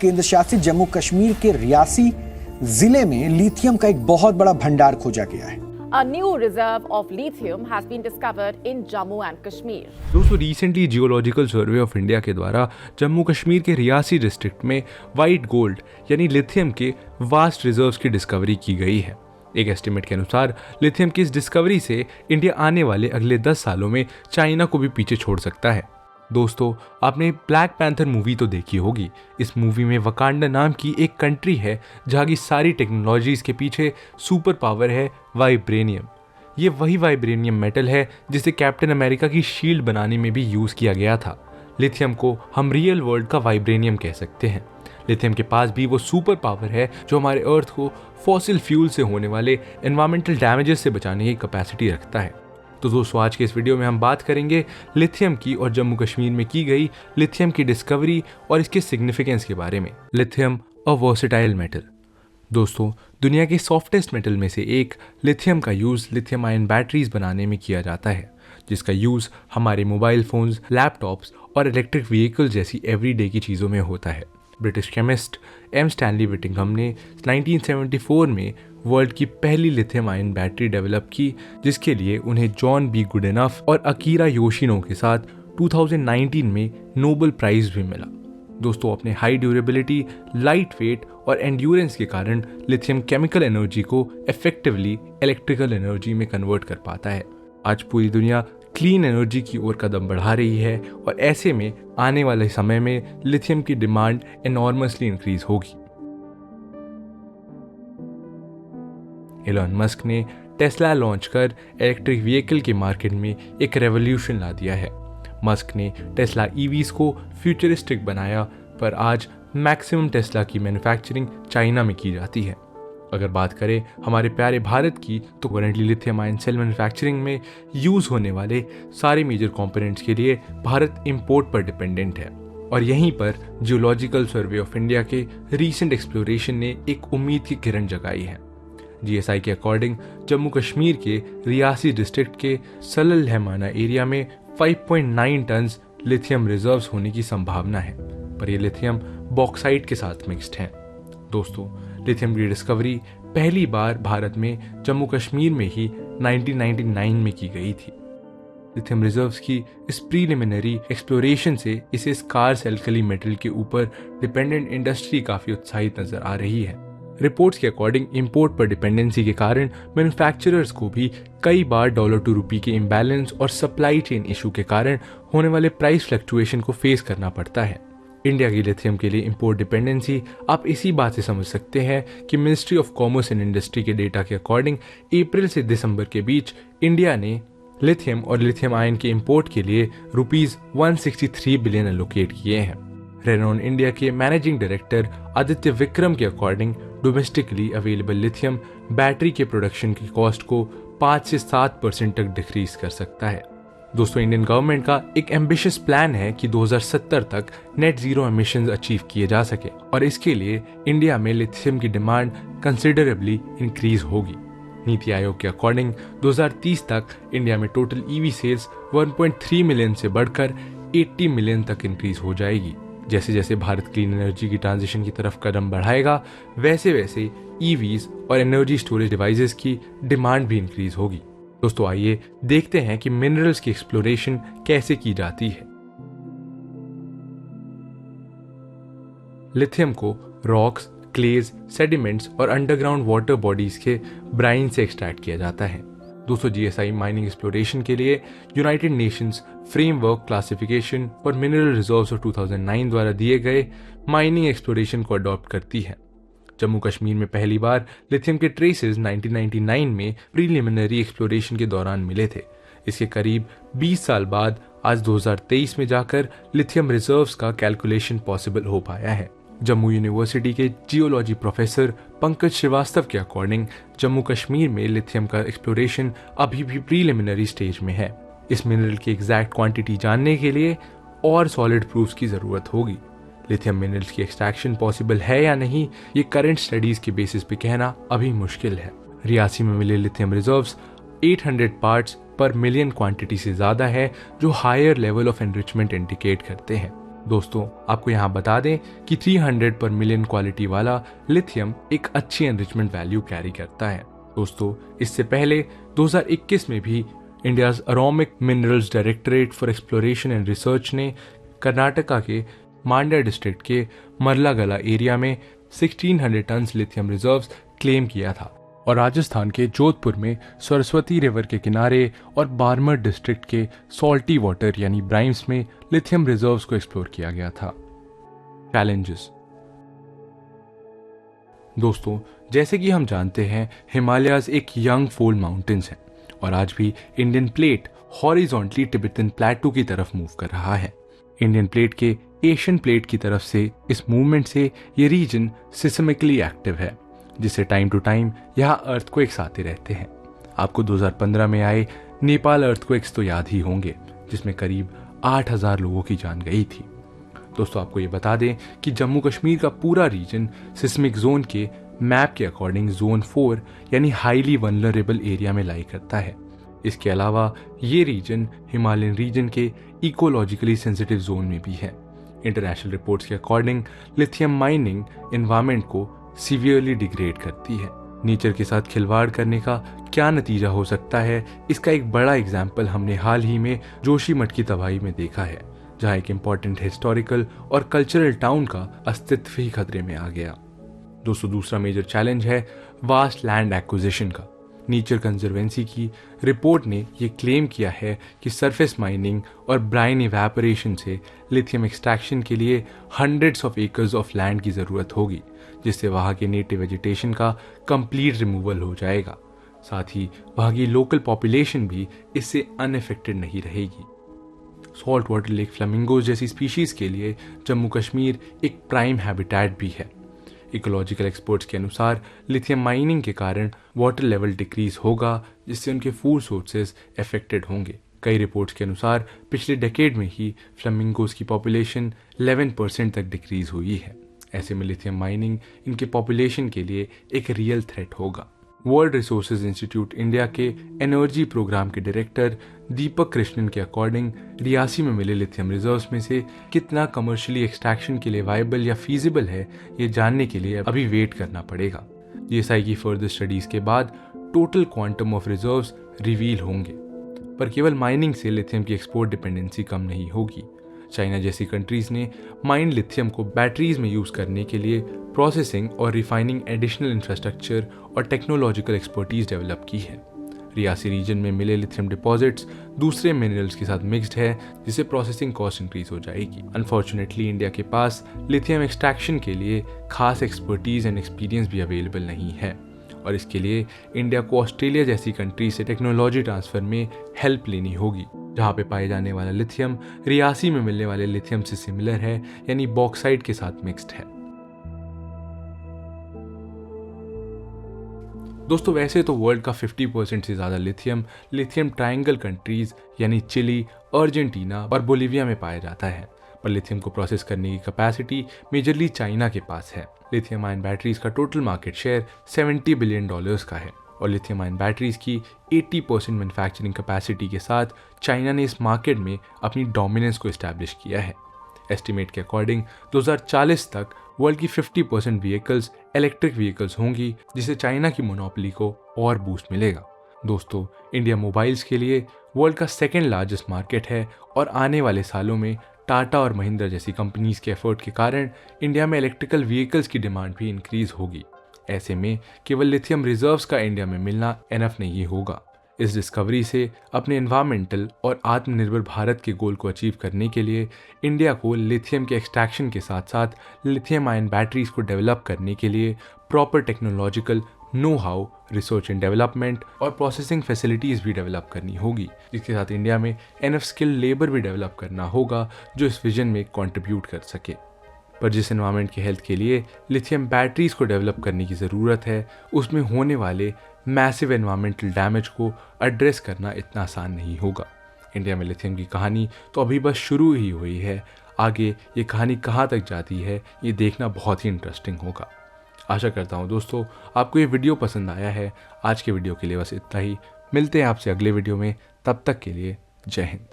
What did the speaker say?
केंद्र शासित जम्मू कश्मीर के रियासी जिले में लिथियम का एक बहुत बड़ा भंडार खोजा गया है। A new reserve of lithium has been discovered in Jammu and Kashmir. दोस्तों recently geological survey of India के द्वारा जम्मू कश्मीर के रियासी डिस्ट्रिक्ट में वाइट गोल्ड यानी लिथियम के वास्ट रिजर्व्स की डिस्कवरी की गई है। एक एस्टिमेट के अनुसार लिथियम की इस डिस्कवरी से इंडिया आने वाले अगले 10 सालों में चाइना को भी पीछे छोड़ सकता है। दोस्तों आपने ब्लैक पैंथर मूवी तो देखी होगी। इस मूवी में वकांडा नाम की एक कंट्री है जहाँ की सारी टेक्नोलॉजीज के पीछे सुपर पावर है वाइब्रेनियम। ये वही वाइब्रेनियम मेटल है जिसे कैप्टन अमेरिका की शील्ड बनाने में भी यूज़ किया गया था। लिथियम को हम रियल वर्ल्ड का वाइब्रेनियम कह सकते हैं। लिथियम के पास भी वो सुपर पावर है जो हमारे अर्थ को फॉसिल फ्यूल से होने वाले एनवायरमेंटल डैमेजेस से बचाने की कैपेसिटी रखता है। तो दोस्तों आज के इस वीडियो में हम बात करेंगे लिथियम की और जम्मू कश्मीर में की गई लिथियम की डिस्कवरी और इसके सिग्निफिकेंस के बारे में। लिथियम अ वर्सेटाइल मेटल। दोस्तों दुनिया के सॉफ्टेस्ट मेटल में से एक लिथियम का यूज़ लिथियम आयन बैटरीज बनाने में किया जाता है, जिसका यूज़ हमारे मोबाइल फोन्स, लैपटॉप्स और इलेक्ट्रिक व्हीकल जैसी एवरीडे की चीज़ों में होता है। ब्रिटिश केमिस्ट एम स्टैनली विटिंघम ने 1974 में वर्ल्ड की पहली लिथियम आयन बैटरी डेवलप की, जिसके लिए उन्हें जॉन बी गुडेनफ और अकीरा योशिनो के साथ 2019 में नोबेल प्राइज भी मिला। दोस्तों अपने हाई ड्यूरेबिलिटी, लाइट वेट और एंड्योरेंस के कारण लिथियम केमिकल एनर्जी को इफेक्टिवली इलेक्ट्रिकल एनर्जी में कन्वर्ट कर पाता है। आज पूरी दुनिया क्लीन एनर्जी की ओर कदम बढ़ा रही है और ऐसे में आने वाले समय में लिथियम की डिमांड एनॉर्मसली इंक्रीज होगी। एलन मस्क ने टेस्ला लॉन्च कर इलेक्ट्रिक व्हीकल के मार्केट में एक रेवोल्यूशन ला दिया है। मस्क ने टेस्ला ईवीज को फ्यूचरिस्टिक बनाया, पर आज मैक्सिमम टेस्ला की मैन्युफैक्चरिंग चाइना में की जाती है। अगर बात करें हमारे प्यारे भारत की, तो currently lithium ion cell manufacturing में यूज़ होने वाले सारे मेजर कंपोनेंट्स के लिए भारत इंपोर्ट पर डिपेंडेंट है। और यहीं पर जियोलॉजिकल सर्वे ऑफ इंडिया के रीसेंट एक्सप्लोरेशन ने एक उम्मीद की किरण जगाई है। जीएसआई के अकॉर्डिंग जम्मू कश्मीर के रियासी डिस्ट्रिक्ट के सलल लहमाना एरिया में 5.9 टन लिथियम रिजर्व्स होने की संभावना है, पर यह लिथियम बॉक्साइट के साथ मिक्स्ड है। दोस्तों लिथियम की डिस्कवरी पहली बार भारत में जम्मू कश्मीर में ही 1999 में की गई थी। लिथियम रिजर्व्स की इस प्रीलिमिनरी एक्सप्लोरेशन से इसे स्कार्स एल्कली मेटल के ऊपर डिपेंडेंट इंडस्ट्री काफी उत्साहित नजर आ रही है। रिपोर्ट्स के अकॉर्डिंग इंपोर्ट पर डिपेंडेंसी के कारण मैन्युफैक्चरर्स को भी कई बार डॉलर टू रुपी के इम्बैलेंस और सप्लाई चेन इशू के कारण होने वाले प्राइस फ्लक्चुएशन को फेस करना पड़ता है। इंडिया की लिथियम के लिए इंपोर्ट डिपेंडेंसी आप इसी बात से समझ सकते हैं कि ministry of commerce and industry के डेटा के अकॉर्डिंग अप्रैल से दिसंबर के बीच इंडिया ने लिथियम और लिथियम आयन के इंपोर्ट के लिए ₹163 बिलियन एलोकेट किए हैं। रेनॉन इंडिया के मैनेजिंग डायरेक्टर आदित्य विक्रम के according domestically available lithium battery के प्रोडक्शन की कॉस्ट को 5 से 7% तक डिक्रीज कर सकता है। दोस्तों इंडियन गवर्नमेंट का एक एम्बिशियस प्लान है कि 2070 तक नेट जीरो एमिशंस अचीव किए जा सके, और इसके लिए इंडिया में लिथियम की डिमांड कंसिडरेबली इंक्रीज होगी। नीति आयोग के अकॉर्डिंग 2030 तक इंडिया में टोटल ईवी सेल्स 1.3 मिलियन से बढ़कर 80 मिलियन तक इंक्रीज हो जाएगी। जैसे जैसे भारत क्लीन एनर्जी की ट्रांजिशन की तरफ कदम बढ़ाएगा, वैसे वैसे ईवीज और एनर्जी स्टोरेज डिवाइसेस की डिमांड भी इंक्रीज होगी। दोस्तों आइए देखते हैं कि मिनरल्स की एक्सप्लोरेशन कैसे की जाती है। लिथियम को रॉक्स, क्लेज, सेडिमेंट्स और अंडरग्राउंड वाटर बॉडीज के ब्राइन से एक्सट्रैक्ट किया जाता है। दोस्तों जीएसआई माइनिंग एक्सप्लोरेशन के लिए यूनाइटेड नेशंस फ्रेमवर्क क्लासिफिकेशन और मिनरल रिजर्व्स ऑफ 2009 द्वारा दिए गए माइनिंग एक्सप्लोरेशन को अडॉप्ट करती है। जम्मू कश्मीर में पहली बार लिथियम के ट्रेसेस 1999 में प्रीलिमिनरी एक्सप्लोरेशन के दौरान मिले थे। इसके करीब 20 साल बाद आज 2023 में जाकर लिथियम रिजर्व्स का कैलकुलेशन पॉसिबल हो पाया है। जम्मू यूनिवर्सिटी के जियोलॉजी प्रोफेसर पंकज श्रीवास्तव के अकॉर्डिंग जम्मू कश्मीर में लिथियम का एक्सप्लोरेशन अभी भी प्रीलिमिनरी स्टेज में है। इस मिनरल की एग्जैक्ट क्वांटिटी जानने के लिए और सॉलिड प्रूफ्स की जरूरत होगी। लिथियम मिनरल्स की एक्सट्रैक्शन पॉसिबल है या नहीं, ये करंट स्टडीज के बेसिस पे कहना अभी मुश्किल है। रियासी में मिले lithium reserves 800 parts per million quantity से ज्यादा है, जो higher level of enrichment indicate करते हैं। दोस्तों आपको यहाँ बता दें कि 300 पर मिलियन क्वालिटी वाला लिथियम एक अच्छी एनरिचमेंट वैल्यू कैरी करता है। दोस्तों इससे पहले 2021 में भी India's atomic minerals directorate for exploration and research ने कर्नाटका के मांड्या डिस्ट्रिक्ट के मरलागला एरिया में 1600 टन लिथियम रिजर्व्स क्लेम किया था और राजस्थान के जोधपुर में सरस्वती रिवर के किनारे और बारमर डिस्ट्रिक्ट के सॉल्टी वाटर यानी ब्राइम्स में लिथियम रिजर्व्स को एक्सप्लोर किया गया था। चैलेंजेस। दोस्तों जैसे कि हम जानते हैं हिमालयाज एक यंग फोल्ड माउंटेन्स हैं और आज भी इंडियन प्लेट हॉरिजॉन्टली तिब्बतन प्लेटू की तरफ मूव कर रहा है। इंडियन प्लेट के एशियन प्लेट की तरफ से इस मूवमेंट से ये रीजन सिस्मिकली एक्टिव है, जिससे टाइम टू टाइम यहाँ अर्थक्वेक्स आते रहते हैं। आपको 2015 में आए नेपाल अर्थक्वेक्स तो याद ही होंगे, जिसमें करीब 8000 लोगों की जान गई थी। दोस्तों आपको ये बता दें कि जम्मू कश्मीर का पूरा रीजन सिस्मिक जोन के मैप के अकॉर्डिंग जोन 4 यानी हाईली वल्नरेबल एरिया में लाई करता है। इसके अलावा ये रीजन हिमालयन रीजन के इकोलॉजिकली सेंसिटिव जोन में भी है। इंटरनेशनल रिपोर्ट्स के अकॉर्डिंग लिथियम माइनिंग एनवायरमेंट को सीवियरली डिग्रेड करती है। नेचर के साथ खिलवाड़ करने का क्या नतीजा हो सकता है, इसका एक बड़ा एग्जाम्पल हमने हाल ही में जोशीमठ की तबाही में देखा है, जहां एक इम्पॉर्टेंट हिस्टोरिकल और कल्चरल टाउन का अस्तित्व ही खतरे में आ गया। दोस्तों दूसरा मेजर चैलेंज है वास्ट लैंड एक्विजिशन का। नेचर कंजर्वेंसी की रिपोर्ट ने ये क्लेम किया है कि सरफेस माइनिंग और ब्राइन इवेपोरेशन से लिथियम एक्सट्रैक्शन के लिए hundreds of acres of land की ज़रूरत होगी, जिससे वहाँ के नेटिव वेजिटेशन का कंप्लीट रिमूवल हो जाएगा। साथ ही वहाँ की लोकल पॉपुलेशन भी इससे अनअफेक्टेड नहीं रहेगी। सॉल्ट वाटर लेक फ्लेमिंगोज जैसी स्पीशीज के लिए जम्मू कश्मीर एक प्राइम हैबिटेट भी है। इकोलॉजिकल एक्सपर्ट्स के अनुसार लिथियम माइनिंग के कारण वाटर लेवल डिक्रीज होगा, जिससे उनके फूड सोर्सेज अफेक्टेड होंगे। कई रिपोर्ट्स के अनुसार पिछले डेकेड में ही फ्लेमिंगोज की पॉपुलेशन 11% तक डिक्रीज हुई है। ऐसे में लिथियम माइनिंग इनके पॉपुलेशन के लिए एक रियल थ्रेट होगा। वर्ल्ड रिसोर्सेज इंस्टीट्यूट इंडिया के एनर्जी प्रोग्राम के डायरेक्टर दीपक कृष्णन के अकॉर्डिंग रियासी में मिले लिथियम रिजर्व्स में से कितना कमर्शियली एक्सट्रैक्शन के लिए वायबल या फीजिबल है, ये जानने के लिए अभी वेट करना पड़ेगा। जीएसआई की फर्दर स्टडीज के बाद total quantum of reserves reveal होंगे, पर केवल माइनिंग से लिथियम की एक्सपोर्ट डिपेंडेंसी कम नहीं होगी। चाइना जैसी कंट्रीज ने माइन लिथियम को बैटरीज में यूज करने के लिए प्रोसेसिंग और रिफाइनिंग एडिशनल इंफ्रास्ट्रक्चर और टेक्नोलॉजिकल एक्सपर्टीज डेवलप की है। रियासी रीजन में मिले लिथियम डिपॉजिट्स दूसरे मिनरल्स के साथ मिक्स्ड है, जिससे प्रोसेसिंग कॉस्ट इंक्रीज हो जाएगी। अनफॉर्चुनेटली इंडिया के पास लिथियम एक्सट्रैक्शन के लिए खास एक्सपर्टीज एंड एक्सपीरियंस भी अवेलेबल नहीं है, और इसके लिए इंडिया को ऑस्ट्रेलिया जैसी कंट्री से टेक्नोलॉजी ट्रांसफर में हेल्प लेनी होगी, जहाँ पे पाए जाने वाला लिथियम रियासी में मिलने वाले लिथियम से सिमिलर है, यानी बॉक्साइट के साथ मिक्स्ड है। दोस्तों वैसे तो वर्ल्ड का 50% से ज़्यादा लिथियम ट्रायंगल कंट्रीज यानी चिली, अर्जेंटीना और बोलीविया में पाया जाता है, पर लिथियम को प्रोसेस करने की कैपेसिटी मेजरली चाइना के पास है। लिथियम आयन बैटरीज का टोटल मार्केट शेयर $70 बिलियन का है, और लिथियम आयन बैटरीज की 80% मैन्युफैक्चरिंग कैपेसिटी के साथ चाइना ने इस मार्केट में अपनी डोमिनेंस को इस्टेब्लिश किया है। एस्टिमेट के अकॉर्डिंग 2040 तक वर्ल्ड की 50% व्हीकल्स इलेक्ट्रिक व्हीकल्स होंगी, जिससे चाइना की मोनोपोली को और बूस्ट मिलेगा। दोस्तों इंडिया मोबाइल्स के लिए वर्ल्ड का सेकेंड लार्जेस्ट मार्केट है, और आने वाले सालों में टाटा और महिंद्रा जैसी कंपनीज के एफर्ट के कारण इंडिया में इलेक्ट्रिकल व्हीकल्स की डिमांड भी इंक्रीज होगी। ऐसे में केवल लिथियम रिजर्व्स का इंडिया में मिलना एनफ नहीं होगा। इस डिस्कवरी से अपने एनवायरमेंटल और आत्मनिर्भर भारत के गोल को अचीव करने के लिए इंडिया को लिथियम के एक्सट्रैक्शन के साथ साथ लिथियम आयन बैटरीज को डेवलप करने के लिए proper technological know how, research and development और प्रोसेसिंग फैसिलिटीज़ भी डेवलप करनी होगी, जिसके साथ इंडिया में एनफ स्किल लेबर भी डेवलप करना होगा जो इस विजन में कंट्रीब्यूट कर सके। पर जिस एनवायरनमेंट के हेल्थ के लिए लिथियम बैटरीज को डेवलप करने की ज़रूरत है, उसमें होने वाले मैसिव एनवायरमेंटल डैमेज को एड्रेस करना इतना आसान नहीं होगा। इंडिया में लिथियम की कहानी तो अभी बस शुरू ही हुई है, आगे ये कहानी कहाँ तक जाती है ये देखना बहुत ही इंटरेस्टिंग होगा। आशा करता हूँ दोस्तों आपको ये वीडियो पसंद आया है। आज के वीडियो के लिए बस इतना ही, मिलते हैं आपसे अगले वीडियो में, तब तक के लिए जय हिंद।